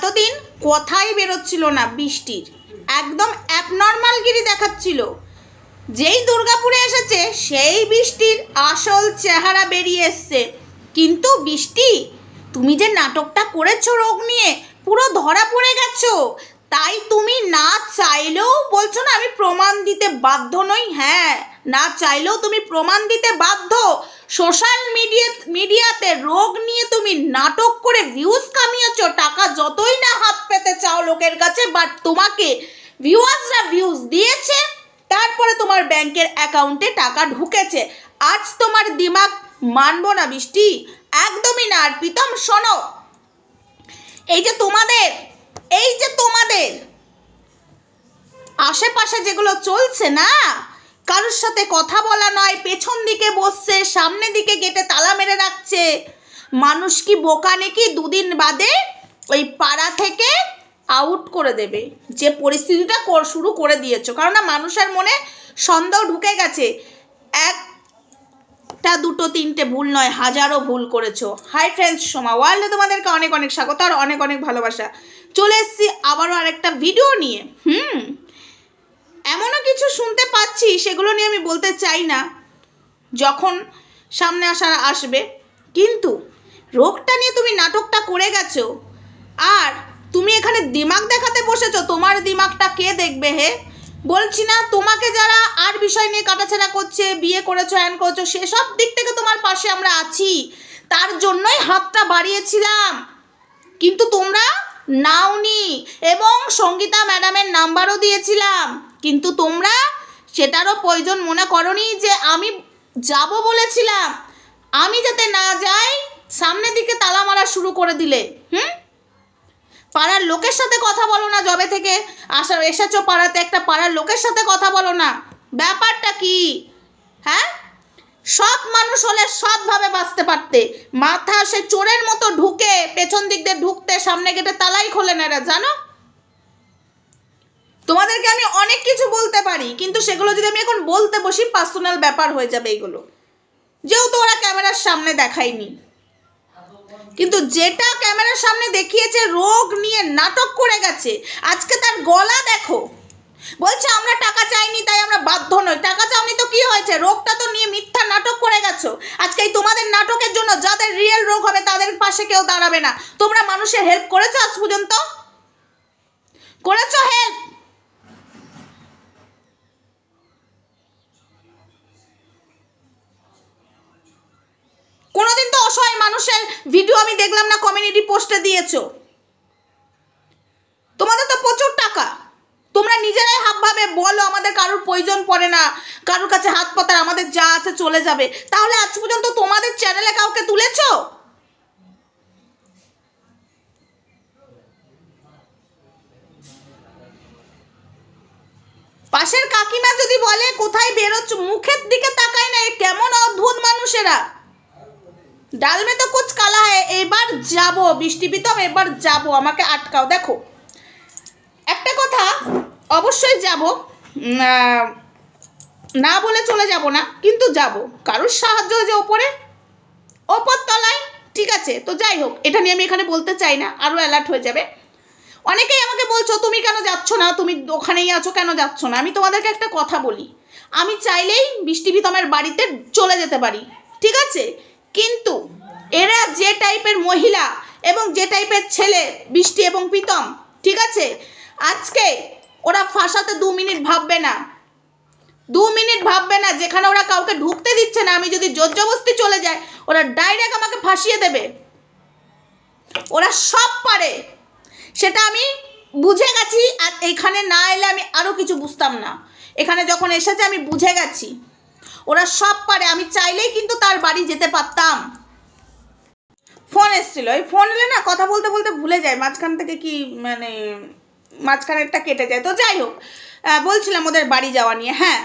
এতদিন কথাই বেরোচ্ছিল না বৃষ্টির, একদম অ্যাবনর্মালগিরি দেখাচ্ছিল। যেই দুর্গাপুরে এসেছে সেই বৃষ্টির আসল চেহারা বেরিয়ে এসছে। কিন্তু বৃষ্টি, তুমি যে নাটকটা করেছো রোগ নিয়ে, পুরো ধরা পড়ে গেছো। তাই তুমি না চাইলেও বলছো না আমি প্রমাণ দিতে বাধ্য নই। হ্যাঁ, না চাইলেও তুমি প্রমাণ দিতে বাধ্য। সোশ্যাল মিডিয়াতে রোগ নিয়ে তুমি নাটক করে ভিউজ কামিয়েছো। টাকা যতই না হাত পেতে চাও লোকের কাছে, বাট তোমাকে ভিউয়ার্সরা ভিউজ দিয়েছে, তারপরে তোমার ব্যাংকের অ্যাকাউন্টে টাকা ঢুকেছে। আজ তোমার দিমাগ মানবো না বৃষ্টি, একদমই না। আর প্রীতম শোনো, এই যে তোমাদের আশেপাশে যেগুলো চলছে না, কারোর সাথে কথা বলা নয়, পেছন দিকে বসছে, সামনে দিকে গেটে তালা মেরে রাখছে। মানুষ কি বোকা নাকি দুদিন বাদে ওই পাড়া থেকে আউট করে দেবে? যে পরিস্থিতিটা শুরু করে দিয়েছো, কারণ না মানুষের মনে সন্দেহ ঢুকে গেছে। একটা দুটো তিনটে ভুল নয়, হাজারো ভুল করেছো। হাই ফ্রেন্ডস, সোমা ওয়ার্ল্ডে তোমাদেরকে অনেক অনেক স্বাগত আর অনেক অনেক ভালোবাসা। চলে এসেছি আবারও আরেকটা ভিডিও নিয়ে। এমনও কিছু শুনতে পাচ্ছি, সেগুলো নিয়ে আমি বলতে চাই না, যখন সামনে আসবে। কিন্তু রোগটা নিয়ে তুমি নাটকটা করে গেছো, আর তুমি এখানে দিমাগ দেখাতে বসেছো। তোমার দিমাগটা কে দেখবে হে? বলছি না তোমাকে যারা আর বিষয় নিয়ে কাটাছেড়া করছে, বিয়ে করেছো, হ্যান করেছো, সেসব দিক থেকে তোমার পাশে আমরা আছি, তার জন্যই হাতটা বাড়িয়েছিলাম। কিন্তু তোমরা নাওনি, এবং সঙ্গীতা ম্যাডামের নাম্বারও দিয়েছিলাম, কিন্তু তোমরা সেটারও প্রয়োজন মনে করনি। যে আমি যাব বলেছিলাম, আমি যাতে না যাই, সামনের দিকে তালা মারা শুরু করে দিলে। পাড়ার লোকের সাথে কথা বলো না, যবে থেকে এসেছো পাড়াতে একটা পাড়ার লোকের সাথে কথা বলো না। ব্যাপারটা কি? হ্যাঁ, সৎ মানুষ হলে সৎভাবে বাঁচতে পারতে। মাথা সে চোরের মতো ঢুকে, পেছন দিক দিয়ে ঢুকতে, সামনে গেটে তালাই খোলে না এরা, জানো? তোমাদেরকে আমি অনেক কিছু বলতে পারি, কিন্তু সেগুলো যদি আমি এখন বলতে বসি পার্সোনাল ব্যাপার হয়ে যাবে এইগুলো, যেহেতু ওরা ক্যামেরার সামনে দেখায়নি। কিন্তু যেটা ক্যামেরার সামনে দেখিয়েছে, রোগ নিয়ে নাটক করে গেছে। আজকে তার গলা দেখো, বলছে আমরা টাকা চাইনি তাই আমরা বাধ্য নই। টাকা চাওনি তো কি হয়েছে? রোগটা তো নিয়ে মিথ্যা নাটক করে গেছো। আজকে এই তোমাদের নাটকের জন্য যাদের রিয়েল রোগ হবে তাদের পাশে কেউ দাঁড়াবে না। তোমরা মানুষের হেল্প করেছো আজ পর্যন্ত? করেছো হেল্প? কোনোদিন তো অসহায় মানুষের ভিডিও আমি দেখলাম না কমিউনিটি পোস্টে দিয়েছো। তোমাদের তো প্রচুর টাকা, তোমরা নিজেরাই ভাবে বলো আমাদের কারোর প্রয়োজন পড়ে না, কারোর কাছে হাত পাতার, আমাদের যা আছে চলে যাবে। তাহলে আজ পর্যন্ত তোমাদের চ্যানেলে কাউকে তুলেছো? পাশের কাকিমা যদি বলে কোথায় বেরোচ্ছ, মুখের দিকে তাকায় না। কেমন অদ্ভুত মানুষেরা। ডাল মে তো কুছ কালা হয়। এবার যাবো বৃষ্টি প্রীতম, এবার যাবো, আমাকে আটকাও। দেখো একটা কথা, অবশ্যই যাব, না বলে চলে যাব না, কিন্তু যাব। কারোর সাহায্য যে ওপর তলায়, ঠিক আছে? তো যাই হোক, এটা নিয়ে আমি এখানে বলতে চাই না, আরও অ্যালার্ট হয়ে যাবে। অনেকেই আমাকে বলছো তুমি কেন যাচ্ছ না, তুমি ওখানেই আছো, কেন যাচ্ছ না? আমি তোমাদেরকে একটা কথা বলি, আমি চাইলেই বৃষ্টি প্রীতমের বাড়িতে চলে যেতে পারি, ঠিক আছে? কিন্তু এরা যে টাইপের মহিলা এবং যে টাইপের ছেলে, বৃষ্টি এবং প্রীতম, ঠিক আছে, আজকে ওরা ফাঁসাতে 2 মিনিট ভাববে না। 2 মিনিট ভাববে না। যেখানে ওরা কাউকে ঢুকতে দিচ্ছে না, আমি যদি জোর জবরদস্তি চলে যায়, ওরা ডাইরেক্ট আমাকে ফাঁসিয়ে দেবে। ওরা সব পারে, সেটা আমি বুঝে গেছি। আর এখানে না এলে আমি আরও কিছু বুঝতাম না। এখানে যখন এসেছে আমি বুঝে গেছি ওরা সব পারে। আমি চাইলেই কিন্তু তার বাড়ি যেতে পারতাম। ফোন এসেছিল, এই ফোন এলে না কথা বলতে বলতে ভুলে যায়, মাঝখান থেকে কি মানে মাঝখানেরটা কেটে যায়। তো যাই হোক, বলছিলাম ওদের বাড়ি যাওয়া নিয়ে। হ্যাঁ,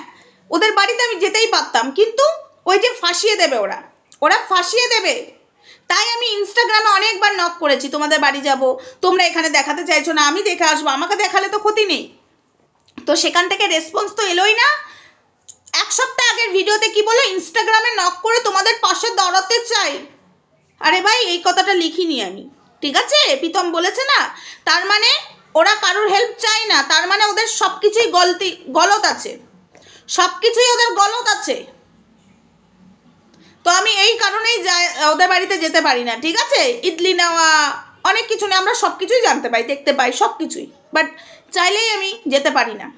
ওদের বাড়িতে আমি যেতেই পারতাম, কিন্তু ওই যে ফাঁসিয়ে দেবে, ওরা ফাঁসিয়ে দেবে। তাই আমি ইনস্টাগ্রামে অনেকবার নক করেছি, তোমাদের বাড়ি যাব, তোমরা এখানে দেখাতে চাইছো না, আমি দেখে আসবো, আমাকে দেখালে তো ক্ষতি নেই। তো সেখান থেকে রেসপন্স তো এলোই না। 1 সপ্তাহ আগের ভিডিওতে কি বলো, ইনস্টাগ্রামে নক করে তোমাদের পাশে দাঁড়াতে চাই। আরে ভাই, এই কথাটা লিখিনি আমি, ঠিক আছে, প্রীতম বলেছে না, তার মানে ওরা কারোর হেল্প চায় না, তার মানে ওদের সব কিছুই গলত আছে, সব কিছুই ওদের গলত আছে। তো আমি এই কারণেই ওদের বাড়িতে যেতে পারি না, ঠিক আছে। ইডলি নেওয়া অনেক কিছু নেই, আমরা সব কিছুই জানতে পাই, দেখতে পাই সব কিছুই, বাট চাইলেই আমি যেতে পারি না।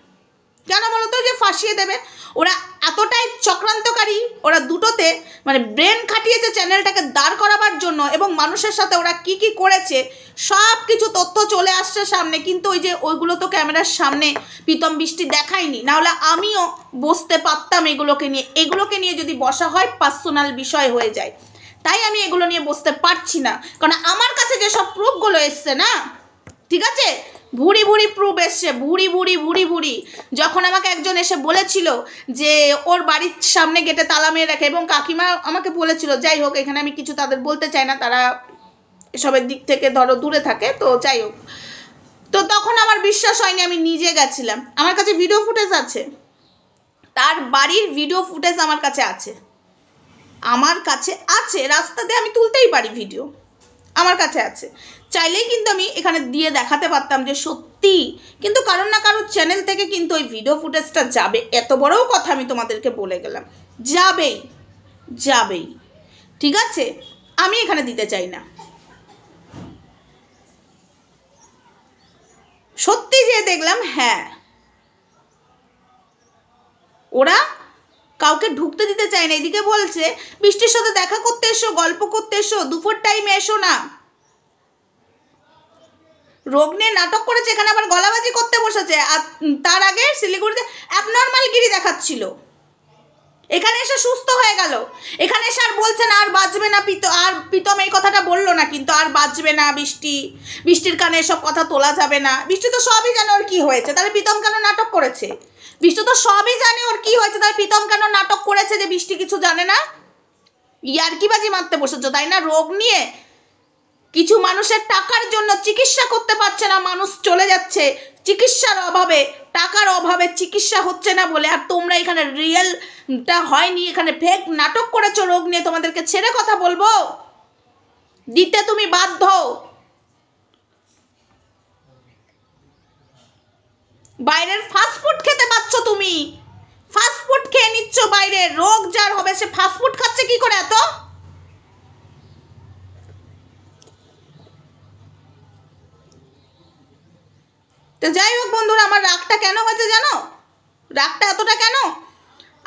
কেন বলো তো? যে ফাঁসিয়ে দেবে। ওরা এতটাই চক্রান্তকারী, ওরা দুটোতে মানে ব্রেন খাটিয়েছে চ্যানেলটাকে দাঁড় করাবার জন্য, এবং মানুষের সাথে ওরা কি কি করেছে সব কিছু তথ্য চলে আসছে সামনে, কিন্তু ওই যে ওইগুলো তো ক্যামেরার সামনে প্রীতম বৃষ্টি দেখায়নি, নাহলে আমিও বসতে পারতাম এগুলোকে নিয়ে যদি বসা হয় পার্সোনাল বিষয় হয়ে যায়, তাই আমি এগুলো নিয়ে বসতে পারছি না, কারণ আমার কাছে যেসব প্রুফগুলো এসছে না, ঠিক আছে, ভুড়ি ভুড়ি প্রুফ এসছে, ভুড়ি ভুড়ি ভুড়ি ভুড়ি। যখন আমাকে একজন এসে বলেছিল যে ওর বাড়ির সামনে গেটে তালা মেরে রাখে, এবং কাকিমা আমাকে বলেছিল, যাই হোক এখানে আমি কিছু তাদের বলতে চাই না, তারা এসবের দিক থেকে ধরো দূরে থাকে, তো যাই হোক, তো তখন আমার বিশ্বাস হয়নি, আমি নিজে গেছিলাম, আমার কাছে ভিডিও ফুটেজ আছে, তার বাড়ির ভিডিও ফুটেজ আমার কাছে আছে, রাস্তাতে আমি তুলতেই পারি ভিডিও, আমার কাছে আছে, চাইলেই কিন্তু আমি এখানে দিয়ে দেখাতে পারতাম যে সত্যি, কিন্তু কারোর না কারোর চ্যানেল থেকে কিন্তু ওই ভিডিও ফুটেজটা যাবে, এত বড়ও কথা আমি তোমাদেরকে বলে গেলাম, যাবেই যাবেই, ঠিক আছে, আমি এখানে দিতে চাই না। সত্যি যে দেখলাম, হ্যাঁ ওরা কাউকে ঢুকতে দিতে চায় না, এদিকে বলছে বৃষ্টির সাথে দেখা করতে এসো, গল্প করতে এসো, দুপুর টাইমে এসো না, রোগ নিয়ে নাটক করেছে, এখানে আবার গলাবাজি করতে বসেছে, আর তার আগে শিলিগুড়িতে অ্যাবনর্মাল গিরি দেখাচ্ছিল, এখানে এসে সুস্থ হয়ে গেল, এখানে এসে আর বলছে না আর বাঁচবে না, আর প্রীতম এই কথাটা বললো না, কিন্তু আর বাঁচবে না বৃষ্টির কানে এসব কথা তোলা যাবে না, বৃষ্টি তো সবই জানে ওর কি হয়েছে, তাহলে প্রীতম কেন নাটক করেছে, বৃষ্টি তো সবই জানে ওর কি হয়েছে, তাহলে প্রীতম কেন নাটক করেছে যে বৃষ্টি কিছু জানে না, ইয়ার্কিবাজি মারতে বসেছো তাই না, রোগ নিয়ে কিছু মানুষের টাকার জন্য চিকিৎসা করতে পারছে না, মানুষ চলে যাচ্ছে চিকিৎসার অভাবে, টাকার অভাবে চিকিৎসা হচ্ছে না বলে, আর তোমরা এখানে রিয়েলটা হয়নি, এখানে ফেক নাটক করেছো রোগ নিয়ে, তোমাদেরকে ছেড়ে কথা বলবো, দিতে তুমি বাধ্য। বাইরের ফাস্টফুড খেতে পাচ্ছ, তুমি ফাস্টফুড খেয়ে নিচ্ছ বাইরে, রোগ যার হবে সে ফাস্টফুড খাচ্ছে কি করে এত? তো যাই হোক বন্ধুরা, আমার রাগটা কেন হয়েছে জানো, রাগটা এতটা কেন,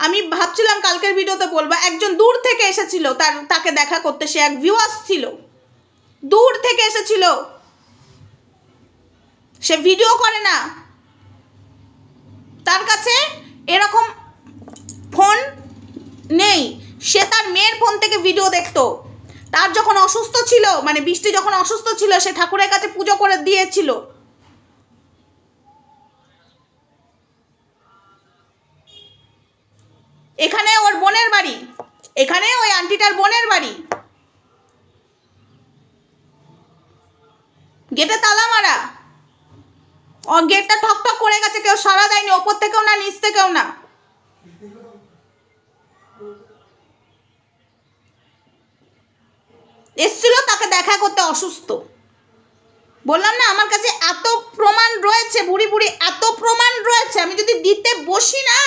আমি ভাবছিলাম কালকের ভিডিওতে বলবো, একজন দূর থেকে এসেছিল, তাকে দেখা করতে, সে এক ভিউয়ার্স ছিল, দূর থেকে এসেছিল, সে ভিডিও করে না, তার কাছে এরকম ফোন নেই, সে তার মেয়ের ফোন থেকে ভিডিও দেখতো, তার যখন অসুস্থ ছিল, মানে বৃষ্টি যখন অসুস্থ ছিল, সে ঠাকুরের কাছে পুজো করে দিয়েছিল, এখানে ওর বোনের বাড়ি, এখানে ওই আন্টিটার বোনের বাড়ি, গেটে তালা মারা, ও গেটটা ঠক ঠক করে গেছে, কেউ সাড়া দেয়নি, ওপর থেকেও না নিচ থেকেও না, এসছিল তাকে দেখা করতে, অসুস্থ, বললাম না আমার কাছে এত প্রমাণ রয়েছে, বুড়ি বুড়ি এত প্রমাণ রয়েছে, আমি যদি দিতে বসি না,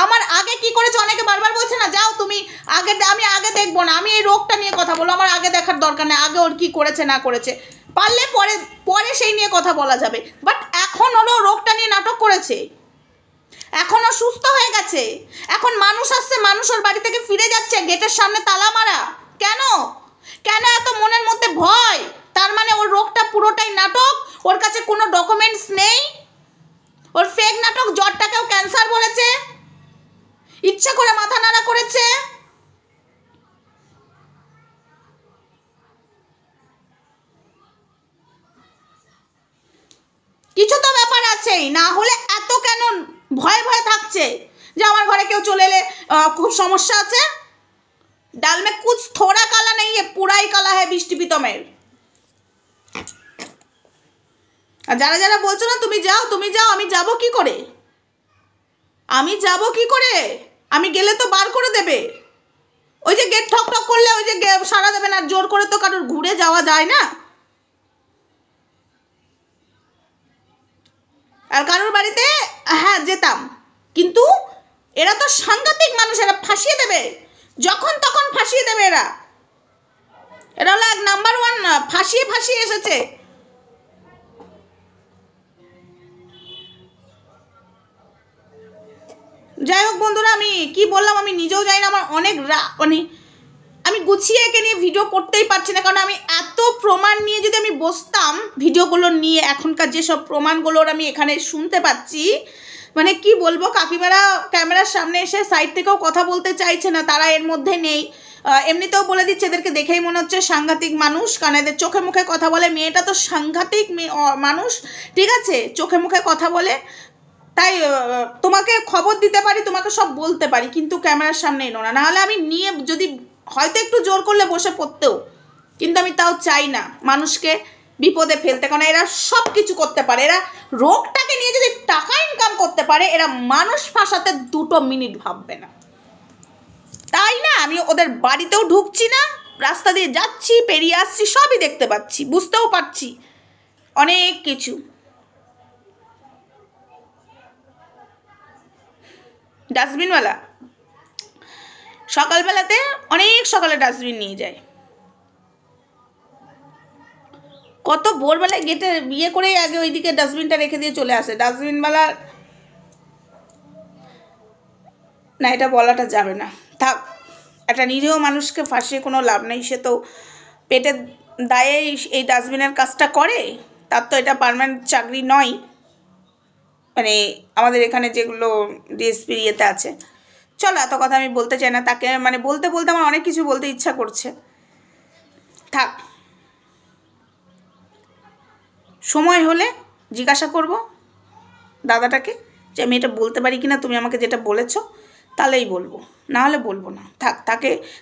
আমার আগে কি করেছে, অনেকে বারবার বলছে না যাও তুমি আগে, আমি আগে দেখবো না, আমি এই রোগটা নিয়ে কথা বলবো, আমার আগে দেখার দরকার নেই, আগে ওর কি করেছে না করেছে, পারলে পরে পরে সেই নিয়ে কথা বলা যাবে, বাট এখন হলো রোগটা নিয়ে নাটক করেছে, এখনও সুস্থ হয়ে গেছে, এখন মানুষ আসছে, মানুষ ওর বাড়ি থেকে ফিরে যাচ্ছে, গেটের সামনে তালা মারা, কেন কেন এত মনের মধ্যে ভয়, তার মানে ওর রোগটা পুরোটাই নাটক, ওর কাছে কোনো ডকুমেন্টস নেই, ওর ফেক নাটক, জ্বরটাকেও ক্যান্সার বলেছে, ইচ্ছা করে মাথা নাড়া করেছে, কিছু তো ব্যাপার আছেই, না হলে এত কেন ভয়ে ভয়ে থাকছে যে আমার ঘরে কেউ চলে এলে খুব সমস্যা আছে, ডাল মে কুছ থোড়া কালা নেই, পুরাই কালা হ্যায় বৃষ্টি প্রীতমের। আর যারা যারা বলছো না তুমি যাও তুমি যাও, আমি যাব কি করে, আমি যাব কি করে, আমি গেলে তো বার করে দেবে, ওই যে গেট ঠক ঠক করলে ওই যে সারা দেবে না, জোর করে তো কারোর ঘুরে যাওয়া যায় না, আর কারোর বাড়িতে হ্যাঁ যেতাম, কিন্তু এরা তো সাংঘাতিক মানুষ, এরা ফাঁসিয়ে দেবে, যখন তখন ফাঁসিয়ে দেবে। এরা হলো 1 নাম্বার 1, ফাঁসিয়ে এসেছে। যাই হোক বন্ধুরা, আমি কি বললাম আমি নিজেও জানি না, আমার অনেক মানে আমি গুছিয়ে একে নিয়ে ভিডিও করতেই পারছি না, কারণ আমি এত প্রমাণ নিয়ে যদি আমি বসতাম ভিডিওগুলো নিয়ে, এখনকার যেসব প্রমাণগুলোর আমি এখানে শুনতে পাচ্ছি, মানে কি বলবো, কাকিমারা ক্যামেরার সামনে এসে সাইড থেকেও কথা বলতে চাইছে না, তারা এর মধ্যে নেই। এমনিতেও বলে দিচ্ছে, এদেরকে দেখেই মনে হচ্ছে সাংঘাতিক মানুষ, কারণ এদের চোখে মুখে কথা বলে। মেয়েটা তো সাংঘাতিক মানুষ, ঠিক আছে, চোখে মুখে কথা বলে। তাই তোমাকে খবর দিতে পারি, তোমাকে সব বলতে পারি, কিন্তু ক্যামেরার সামনে এনো না, নাহলে আমি নিয়ে যদি হয়তো একটু জোর করলে বসে পড়তেও, কিন্তু আমি তাও চাই না মানুষকে বিপদে ফেলতে, কারণ এরা সব কিছু করতে পারে। এরা রোগটাকে নিয়ে যদি টাকা ইনকাম করতে পারে, এরা মানুষ ফাঁসাতে 2 মিনিট ভাববে না। তাই না, আমি ওদের বাড়িতেও ঢুকছি না, রাস্তা দিয়ে যাচ্ছি, পেরিয়ে আসছি, সবই দেখতে পাচ্ছি, বুঝতেও পারছি অনেক কিছু। ডাস্টবিনওয়ালা সকালবেলাতে অনেক সকালে ডাস্টবিন নিয়ে যায়, কত ভোরবেলায় গেটে বিয়ে করে আগে ওইদিকে ডাস্টবিনটা রেখে দিয়ে চলে আসে। ডাস্টবিনওয়ালা না, এটা বলাটা যাবে না, থাক। একটা নিরীহ মানুষকে ফাঁসিয়ে কোনো লাভ নেই, সে তো পেটের দায়ে এই ডাস্টবিনের কাজটা করে, তার তো এটা পার্মানেন্ট চাকরি নয়, মানে আমাদের এখানে যেগুলো ডিএসপি ইয়েতে আছে। চলো, এত কথা আমি বলতে চাই না, তাকে মানে বলতে বলতে আমার অনেক কিছু বলতে ইচ্ছা করছে, থাক। সময় হলে জিজ্ঞাসা করব দাদাটাকে যে আমি এটা বলতে পারি কিনা, তুমি আমাকে যেটা বলেছো, তাহলেই বলবো, না হলে বলবো না, থাক।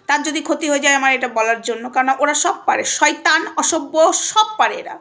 তার যদি ক্ষতি হয়ে যায় আমার এটা বলার জন্য, কারণ ওরা সব পারে, শয়তান অসভ্য সব পারে এরা।